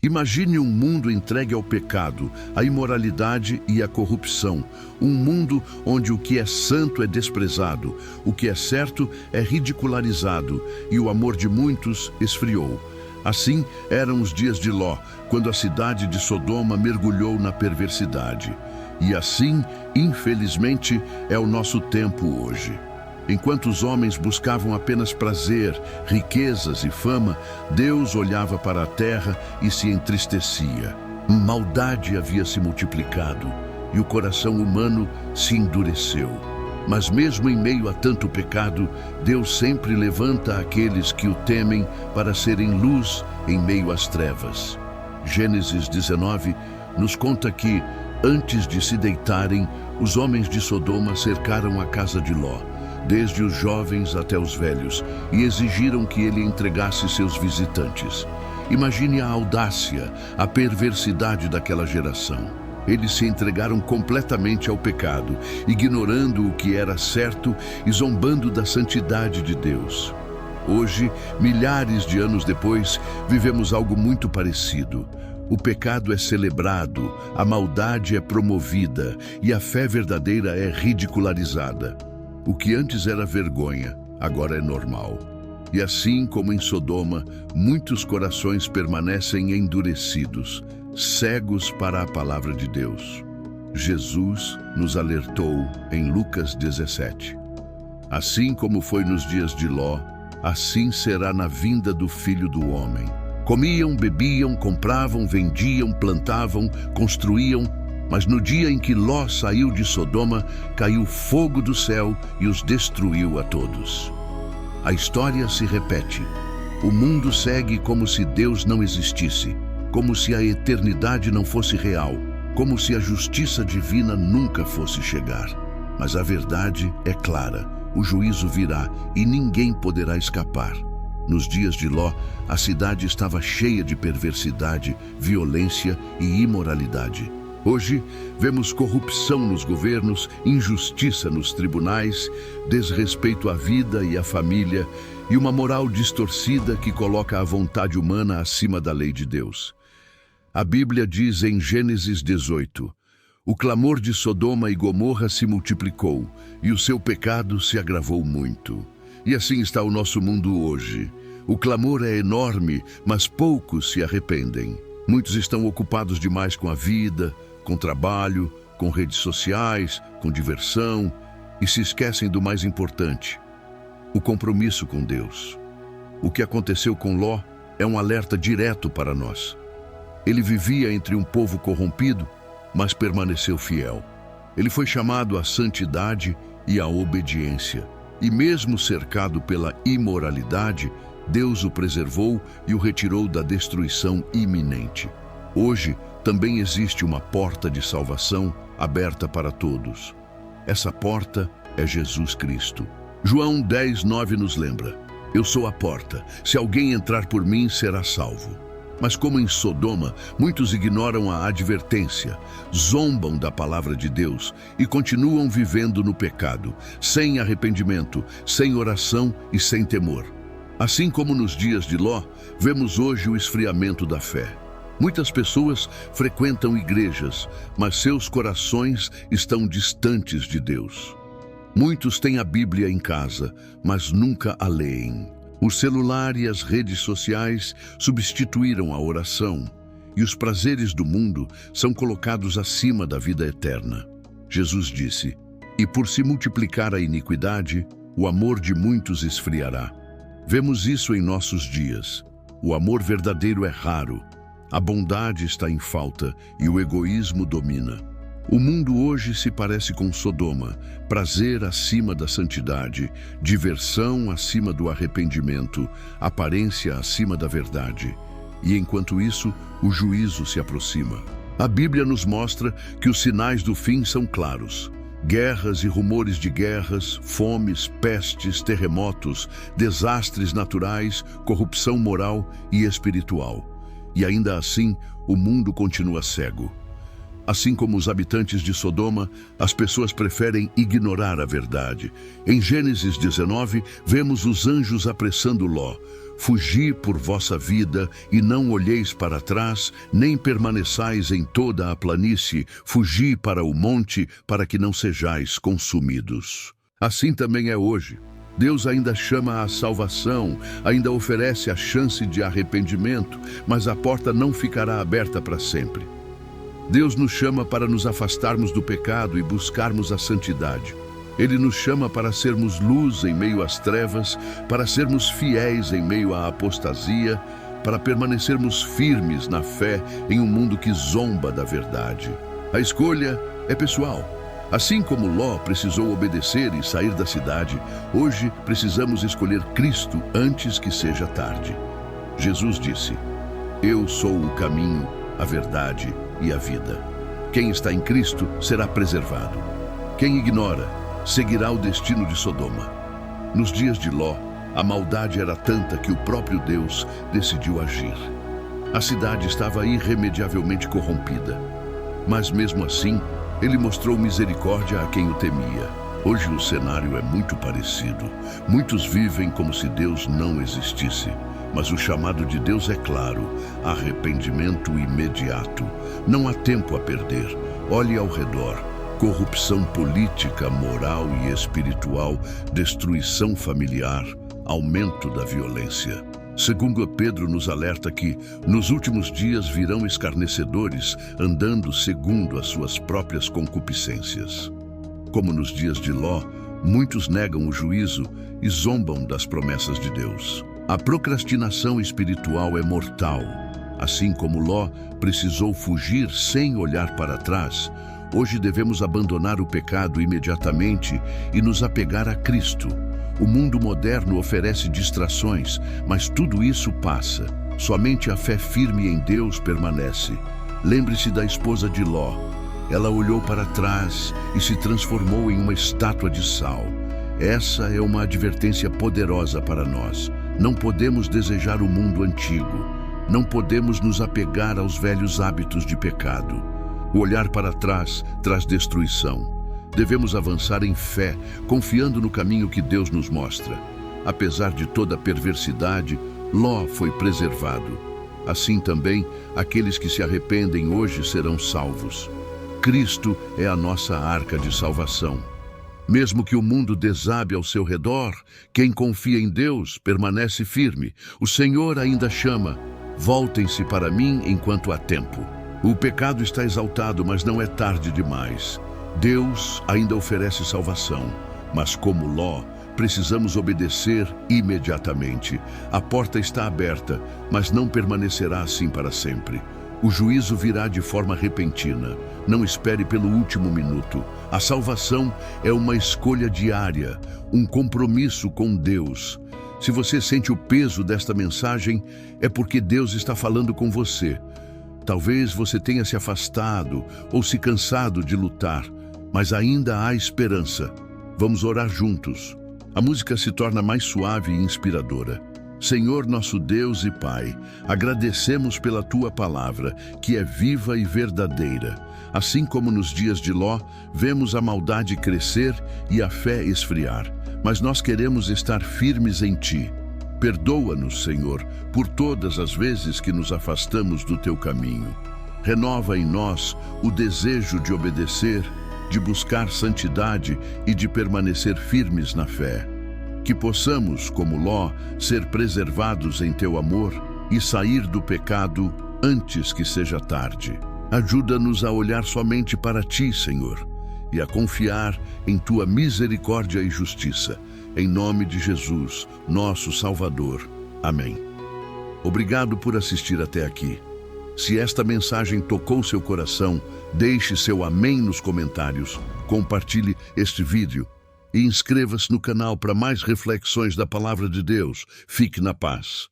Imagine um mundo entregue ao pecado, à imoralidade e à corrupção. Um mundo onde o que é santo é desprezado, o que é certo é ridicularizado e o amor de muitos esfriou. Assim eram os dias de Ló, quando a cidade de Sodoma mergulhou na perversidade. E assim, infelizmente, é o nosso tempo hoje. Enquanto os homens buscavam apenas prazer, riquezas e fama, Deus olhava para a terra e se entristecia. Maldade havia se multiplicado e o coração humano se endureceu. Mas mesmo em meio a tanto pecado, Deus sempre levanta aqueles que o temem para serem luz em meio às trevas. Gênesis 19 nos conta que, antes de se deitarem, os homens de Sodoma cercaram a casa de Ló, desde os jovens até os velhos, e exigiram que ele entregasse seus visitantes. Imagine a audácia, a perversidade daquela geração. Eles se entregaram completamente ao pecado, ignorando o que era certo e zombando da santidade de Deus. Hoje, milhares de anos depois, vivemos algo muito parecido. O pecado é celebrado, a maldade é promovida e a fé verdadeira é ridicularizada. O que antes era vergonha, agora é normal. E assim como em Sodoma, muitos corações permanecem endurecidos, cegos para a palavra de Deus. Jesus nos alertou em Lucas 17. Assim como foi nos dias de Ló, assim será na vinda do Filho do Homem. Comiam, bebiam, compravam, vendiam, plantavam, construíam, mas no dia em que Ló saiu de Sodoma, caiu fogo do céu e os destruiu a todos. A história se repete. O mundo segue como se Deus não existisse, como se a eternidade não fosse real, como se a justiça divina nunca fosse chegar. Mas a verdade é clara, o juízo virá e ninguém poderá escapar. Nos dias de Ló, a cidade estava cheia de perversidade, violência e imoralidade. Hoje, vemos corrupção nos governos, injustiça nos tribunais, desrespeito à vida e à família e uma moral distorcida que coloca a vontade humana acima da lei de Deus. A Bíblia diz em Gênesis 18, o clamor de Sodoma e Gomorra se multiplicou e o seu pecado se agravou muito. E assim está o nosso mundo hoje. O clamor é enorme, mas poucos se arrependem. Muitos estão ocupados demais com a vida, com trabalho, com redes sociais, com diversão, e se esquecem do mais importante, o compromisso com Deus. O que aconteceu com Ló é um alerta direto para nós. Ele vivia entre um povo corrompido, mas permaneceu fiel. Ele foi chamado à santidade e à obediência. E mesmo cercado pela imoralidade, Deus o preservou e o retirou da destruição iminente. Hoje, também existe uma porta de salvação aberta para todos. Essa porta é Jesus Cristo. João 10:9 nos lembra: eu sou a porta, se alguém entrar por mim será salvo. Mas como em Sodoma, muitos ignoram a advertência, zombam da palavra de Deus e continuam vivendo no pecado, sem arrependimento, sem oração e sem temor. Assim como nos dias de Ló, vemos hoje o esfriamento da fé. Muitas pessoas frequentam igrejas, mas seus corações estão distantes de Deus. Muitos têm a Bíblia em casa, mas nunca a leem. O celular e as redes sociais substituíram a oração, e os prazeres do mundo são colocados acima da vida eterna. Jesus disse: e por se multiplicar a iniquidade, o amor de muitos esfriará. Vemos isso em nossos dias. O amor verdadeiro é raro. A bondade está em falta e o egoísmo domina. O mundo hoje se parece com Sodoma, prazer acima da santidade, diversão acima do arrependimento, aparência acima da verdade. E enquanto isso, o juízo se aproxima. A Bíblia nos mostra que os sinais do fim são claros. Guerras e rumores de guerras, fomes, pestes, terremotos, desastres naturais, corrupção moral e espiritual. E ainda assim, o mundo continua cego. Assim como os habitantes de Sodoma, as pessoas preferem ignorar a verdade. Em Gênesis 19, vemos os anjos apressando Ló. Fugi por vossa vida, e não olheis para trás, nem permaneçais em toda a planície, fugi para o monte, para que não sejais consumidos. Assim também é hoje. Deus ainda chama à salvação, ainda oferece a chance de arrependimento, mas a porta não ficará aberta para sempre. Deus nos chama para nos afastarmos do pecado e buscarmos a santidade. Ele nos chama para sermos luz em meio às trevas, para sermos fiéis em meio à apostasia, para permanecermos firmes na fé em um mundo que zomba da verdade. A escolha é pessoal. Assim como Ló precisou obedecer e sair da cidade, hoje precisamos escolher Cristo antes que seja tarde. Jesus disse: Eu sou o caminho, a verdade e a vida. Quem está em Cristo será preservado. Quem ignora, seguirá o destino de Sodoma. Nos dias de Ló, a maldade era tanta que o próprio Deus decidiu agir. A cidade estava irremediavelmente corrompida. Mas mesmo assim, ele mostrou misericórdia a quem o temia. Hoje o cenário é muito parecido. Muitos vivem como se Deus não existisse. Mas o chamado de Deus é claro: arrependimento imediato. Não há tempo a perder. Olhe ao redor. Corrupção política, moral e espiritual, destruição familiar, aumento da violência. Segundo Pedro nos alerta que, nos últimos dias virão escarnecedores, andando segundo as suas próprias concupiscências. Como nos dias de Ló, muitos negam o juízo e zombam das promessas de Deus. A procrastinação espiritual é mortal. Assim como Ló precisou fugir sem olhar para trás, hoje devemos abandonar o pecado imediatamente e nos apegar a Cristo. O mundo moderno oferece distrações, mas tudo isso passa. Somente a fé firme em Deus permanece. Lembre-se da esposa de Ló. Ela olhou para trás e se transformou em uma estátua de sal. Essa é uma advertência poderosa para nós. Não podemos desejar o mundo antigo. Não podemos nos apegar aos velhos hábitos de pecado. O olhar para trás traz destruição. Devemos avançar em fé, confiando no caminho que Deus nos mostra. Apesar de toda a perversidade, Ló foi preservado. Assim também, aqueles que se arrependem hoje serão salvos. Cristo é a nossa arca de salvação. Mesmo que o mundo desabe ao seu redor, quem confia em Deus permanece firme. O Senhor ainda chama: voltem-se para mim enquanto há tempo. O pecado está exaltado, mas não é tarde demais. Deus ainda oferece salvação, mas como Ló, precisamos obedecer imediatamente. A porta está aberta, mas não permanecerá assim para sempre. O juízo virá de forma repentina. Não espere pelo último minuto. A salvação é uma escolha diária, um compromisso com Deus. Se você sente o peso desta mensagem, é porque Deus está falando com você. Talvez você tenha se afastado ou se cansado de lutar, mas ainda há esperança. Vamos orar juntos. A música se torna mais suave e inspiradora. Senhor nosso Deus e Pai, agradecemos pela Tua palavra, que é viva e verdadeira. Assim como nos dias de Ló, vemos a maldade crescer e a fé esfriar, mas nós queremos estar firmes em Ti. Perdoa-nos, Senhor, por todas as vezes que nos afastamos do Teu caminho. Renova em nós o desejo de obedecer, de buscar santidade e de permanecer firmes na fé. Que possamos, como Ló, ser preservados em Teu amor e sair do pecado antes que seja tarde. Ajuda-nos a olhar somente para Ti, Senhor, e a confiar em Tua misericórdia e justiça. Em nome de Jesus, nosso Salvador. Amém. Obrigado por assistir até aqui. Se esta mensagem tocou seu coração, deixe seu amém nos comentários, compartilhe este vídeo e inscreva-se no canal para mais reflexões da Palavra de Deus. Fique na paz.